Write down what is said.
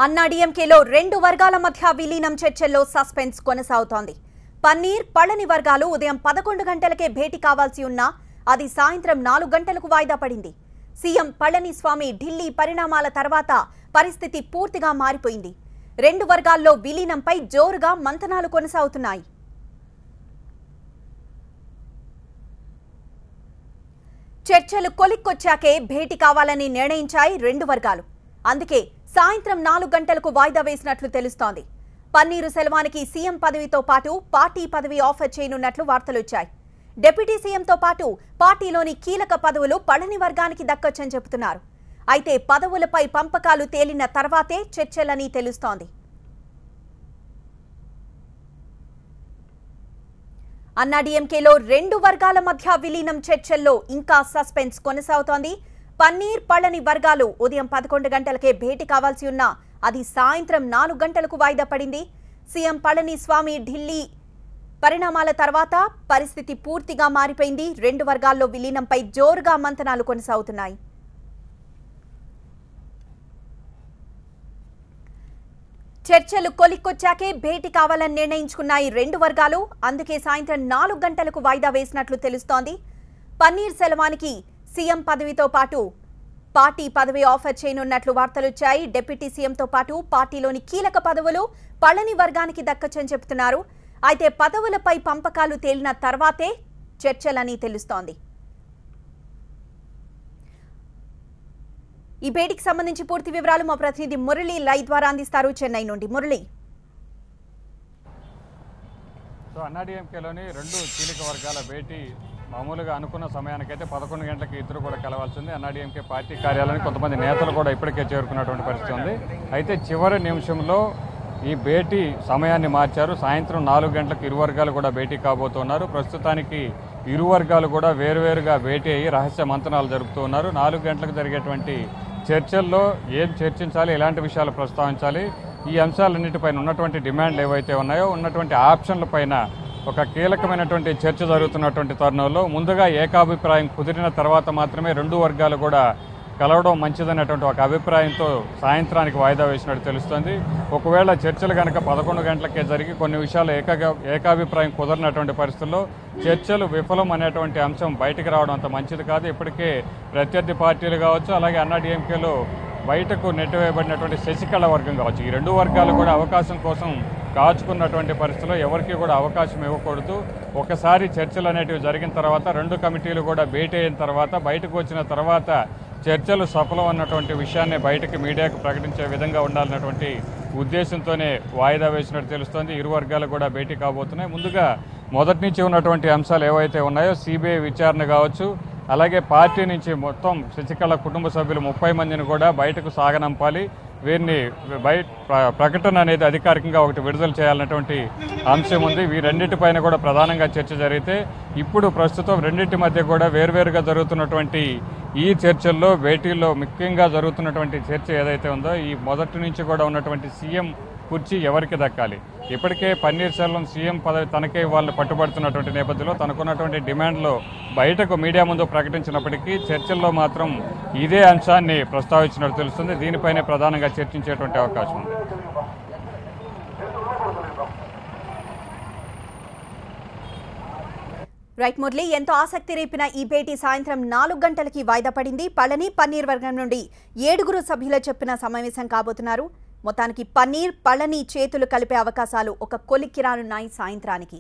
అన్నాడీఎంకేలో రెండు వర్గాల మధ్య విలీనం చర్చల్లో సస్పెన్స్ కొనసాగుతోంది. పన్నీర్, పళని వర్గాలు ఉదయం 11 గంటలకే భేటీ కావాల్సి ఉన్నా అది సాయంత్రం 4 గంటలకు వాయిదా పడింది. సీఎం పళనిస్వామి ఢిల్లీ పరిణామాల తర్వాత పరిస్థితి పూర్తిగా మారిపోయింది. రెండు వర్గాల్లో విలీనంపై జోరుగా మంతనాలు కొనసాగుతున్నాయి. చర్చలు కొలిక్కొచ్చాకే భేటీ కావాలని నిర్ణయించాయి రెండు వర్గాలు. అందుకే సాయంత్రం 4 గంటలకు వాయిదా వేసినట్లు తెలుస్తోంది. పన్నీరు సెల్వానికి సీఎం పదవితో పాటు పార్టీ పదవి ఆఫర్ చేయనున్నట్లు వార్తలొచ్చాయి. డిప్యూటీ సీఎంతో పాటు పార్టీలోని కీలక పదవులు పళని వర్గానికి దక్కొచ్చని చెబుతున్నారు. అయితే పదవులపై పంపకాలు తేలిన తర్వాతే చర్చలని తెలుస్తోంది. అన్నాడీఎంకేలో రెండు వర్గాల మధ్య విలీనం చర్చల్లో ఇంకా సస్పెన్స్ కొనసాగుతోంది. పన్నీర్, పళని వర్గాలు ఉదయం 11 గంటలకే భేటీ కావాల్సి ఉన్నా అది సాయంత్రం 4 గంటలకు వాయిదా పడింది. సీఎం పళనిస్వామి ఢిల్లీ పరిణామాల తర్వాత పరిస్థితి పూర్తిగా మారిపోయింది. రెండు వర్గాల్లో విలీనంపై జోరుగా మంతనాలు కొనసాగుతున్నాయి. చర్చలు కొలిక్కొచ్చాకే భేటీ కావాలని నిర్ణయించుకున్నాయి రెండు వర్గాలు. అందుకే సాయంత్రం 4 గంటలకు వాయిదా వేసినట్లు తెలుస్తోంది. పన్నీర్ సెల్వానికి సీఎం పదవితో పాటు పార్టీ పదవి ఆఫర్ చేయనున్నట్లు వార్తలొచ్చాయి. డిప్యూటీ సీఎంతో పాటు పార్టీలోని కీలక పదవులు పళని వర్గానికి దక్కచ్చని చెబుతున్నారు. అయితే పదవులపై పంపకాలు తేలిన తర్వాతే చర్చలని తెలుస్తోంది. ఈ భేటీకి సంబంధించి పూర్తి వివరాలు మా ప్రతినిధి మురళి లైవ్ ద్వారా అందిస్తారు చెన్నై నుండి. మురళి, అన్నాడీఎంకేలోని రెండు కీలక వర్గాల భేటీ మామూలుగా అనుకున్న సమయానికైతే 11 గంటలకి ఇద్దరు కూడా కలవాల్సింది. అన్నాడీఎంకే పార్టీ కార్యాలయానికి కొంతమంది నేతలు కూడా ఇప్పటికే చేరుకున్నటువంటి పరిస్థితి ఉంది. అయితే చివరి నిమిషంలో ఈ భేటీ సమయాన్ని మార్చారు. సాయంత్రం 4 గంటలకు ఇరు వర్గాలు కూడా భేటీ కాబోతున్నారు. ప్రస్తుతానికి ఇరు వర్గాలు కూడా వేరువేరుగా భేటీ అయ్యి రహస్య మంతనాలు జరుపుతూ ఉన్నారు. 4 గంటలకు జరిగేటువంటి చర్చల్లో ఏం చర్చించాలి, ఎలాంటి విషయాలు ప్రస్తావించాలి, ఈ అంశాలన్నిటిపైన ఉన్నటువంటి డిమాండ్లు ఏవైతే ఉన్నాయో ఉన్నటువంటి ఆప్షన్లపైన ఒక కీలకమైనటువంటి చర్చ జరుగుతున్నటువంటి తరుణంలో ముందుగా ఏకాభిప్రాయం కుదిరిన తర్వాత మాత్రమే రెండు వర్గాలు కూడా కలవడం మంచిదనేటువంటి ఒక అభిప్రాయంతో సాయంత్రానికి వాయిదా వేసినట్టు తెలుస్తుంది. ఒకవేళ చర్చలు కనుక 11 గంటలకే జరిగి కొన్ని విషయాలు ఏకాభిప్రాయం కుదరినటువంటి పరిస్థితుల్లో చర్చలు విఫలం అనేటువంటి అంశం బయటకు రావడం అంత మంచిది కాదు. ఇప్పటికే ప్రత్యర్థి పార్టీలు కావచ్చు, అలాగే అన్నాడీఎంకేలో బయటకు నెట్టివేయబడినటువంటి శశికళ వర్గం కావచ్చు, ఈ రెండు వర్గాలు కూడా అవకాశం కోసం కాచుకున్నటువంటి పరిస్థితుల్లో ఎవరికి కూడా అవకాశం ఇవ్వకూడదు. ఒకసారి చర్చలు అనేటివి జరిగిన తర్వాత రెండు కమిటీలు కూడా భేటీ అయిన తర్వాత బయటకు వచ్చిన తర్వాత చర్చలు సఫలం అన్నటువంటి విషయాన్ని బయటకు మీడియాకు ప్రకటించే విధంగా ఉండాలన్నటువంటి ఉద్దేశంతోనే వాయిదా వేసినట్టు తెలుస్తోంది. ఇరు వర్గాలు కూడా భేటీ కాబోతున్నాయి. ముందుగా మొదటి నుంచి ఉన్నటువంటి అంశాలు ఏవైతే ఉన్నాయో సిబిఐ విచారణ కావచ్చు, అలాగే పార్టీ నుంచి మొత్తం శశికళ కుటుంబ సభ్యులు 30 మందిని కూడా బయటకు సాగనంపాలి, వీరిని ప్రకటన అనేది అధికారికంగా ఒకటి విడుదల చేయాలన్నటువంటి అంశం ఉంది. వీరెన్నిటిపైన కూడా ప్రధానంగా చర్చ జరిగితే ఇప్పుడు ప్రస్తుతం రెండింటి మధ్య కూడా వేర్వేరుగా జరుగుతున్నటువంటి ఈ చర్చల్లో భేటీల్లో ముఖ్యంగా జరుగుతున్నటువంటి చర్చ ఏదైతే ఉందో ఈ మొదటి నుంచి కూడా ఉన్నటువంటి సీఎం కుర్చీ ఎవరికి దక్కాలి. ఇప్పటికే పన్నీర్ సెల్వం సీఎం పదవి తనకే ఇవ్వాలని పట్టుబడుతున్నటువంటి నేపథ్యంలో తనకున్నటువంటి డిమాండ్లో బయటకు మీడియా ముందు ప్రకటించినప్పటికీ చర్చల్లో మాత్రం ఇదే అంశాన్ని ప్రస్తావించినట్టు తెలుస్తుంది. దీనిపైనే ప్రధానంగా చర్చించేటువంటి అవకాశం ఉంది. రైట్ మురళి, ఎంతో ఆసక్తి రేపిన ఈ భేటీ సాయంత్రం 4 గంటలకి వాయిదా పడింది. పళని, పన్నీర్ వర్గం నుండి 7 సభ్యులు చెప్పిన సమావేశం కాబోతున్నారు. మొత్తానికి పన్నీర్, పళని చేతులు కలిపే అవకాశాలు ఒక కొలిక్కి రానున్నాయి సాయంత్రానికి.